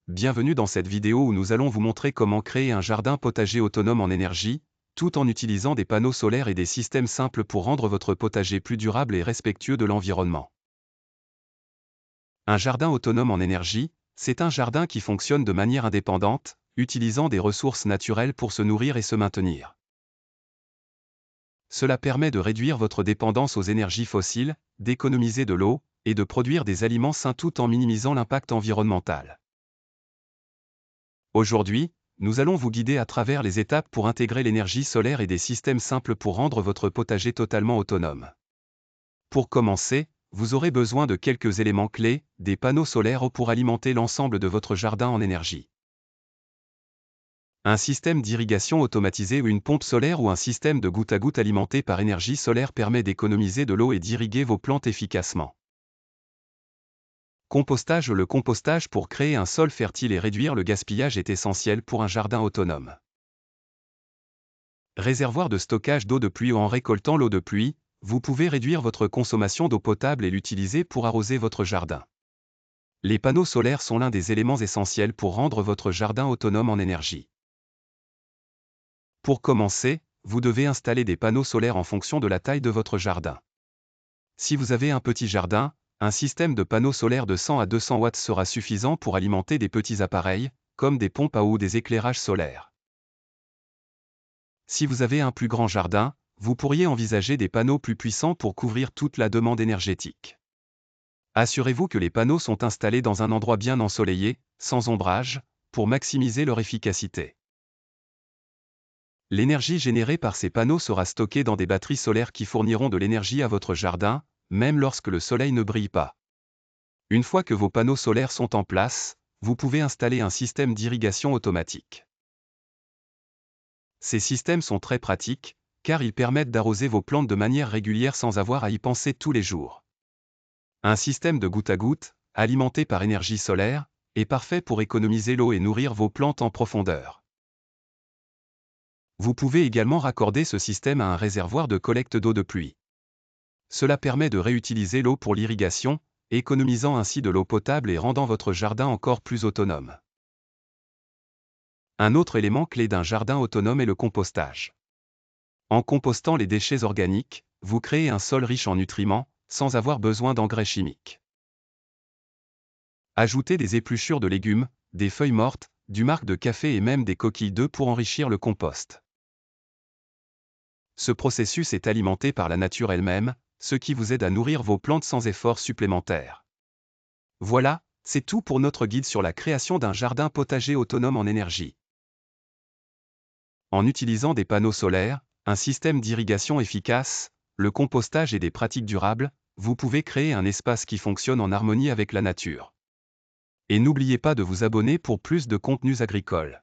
Bienvenue dans cette vidéo où nous allons vous montrer comment créer un jardin potager autonome en énergie, tout en utilisant des panneaux solaires et des systèmes simples pour rendre votre potager plus durable et respectueux de l'environnement. Un jardin autonome en énergie, c'est un jardin qui fonctionne de manière indépendante, utilisant des ressources naturelles pour se nourrir et se maintenir. Cela permet de réduire votre dépendance aux énergies fossiles, d'économiser de l'eau, et de produire des aliments sains tout en minimisant l'impact environnemental. Aujourd'hui, nous allons vous guider à travers les étapes pour intégrer l'énergie solaire et des systèmes simples pour rendre votre potager totalement autonome. Pour commencer, vous aurez besoin de quelques éléments clés, des panneaux solaires pour alimenter l'ensemble de votre jardin en énergie. Un système d'irrigation automatisé ou une pompe solaire ou un système de goutte à goutte alimenté par énergie solaire permet d'économiser de l'eau et d'irriguer vos plantes efficacement. Compostage. Le compostage pour créer un sol fertile et réduire le gaspillage est essentiel pour un jardin autonome. Réservoir de stockage d'eau de pluie. En récoltant l'eau de pluie, vous pouvez réduire votre consommation d'eau potable et l'utiliser pour arroser votre jardin. Les panneaux solaires sont l'un des éléments essentiels pour rendre votre jardin autonome en énergie. Pour commencer, vous devez installer des panneaux solaires en fonction de la taille de votre jardin. Si vous avez un petit jardin, un système de panneaux solaires de 100 à 200 watts sera suffisant pour alimenter des petits appareils, comme des pompes à eau ou des éclairages solaires. Si vous avez un plus grand jardin, vous pourriez envisager des panneaux plus puissants pour couvrir toute la demande énergétique. Assurez-vous que les panneaux sont installés dans un endroit bien ensoleillé, sans ombrage, pour maximiser leur efficacité. L'énergie générée par ces panneaux sera stockée dans des batteries solaires qui fourniront de l'énergie à votre jardin, même lorsque le soleil ne brille pas. Une fois que vos panneaux solaires sont en place, vous pouvez installer un système d'irrigation automatique. Ces systèmes sont très pratiques, car ils permettent d'arroser vos plantes de manière régulière sans avoir à y penser tous les jours. Un système de goutte à goutte, alimenté par énergie solaire, est parfait pour économiser l'eau et nourrir vos plantes en profondeur. Vous pouvez également raccorder ce système à un réservoir de collecte d'eau de pluie. Cela permet de réutiliser l'eau pour l'irrigation, économisant ainsi de l'eau potable et rendant votre jardin encore plus autonome. Un autre élément clé d'un jardin autonome est le compostage. En compostant les déchets organiques, vous créez un sol riche en nutriments, sans avoir besoin d'engrais chimiques. Ajoutez des épluchures de légumes, des feuilles mortes, du marc de café et même des coquilles d'œufs pour enrichir le compost. Ce processus est alimenté par la nature elle-même, ce qui vous aide à nourrir vos plantes sans effort supplémentaire. Voilà, c'est tout pour notre guide sur la création d'un jardin potager autonome en énergie. En utilisant des panneaux solaires, un système d'irrigation efficace, le compostage et des pratiques durables, vous pouvez créer un espace qui fonctionne en harmonie avec la nature. Et n'oubliez pas de vous abonner pour plus de contenus agricoles.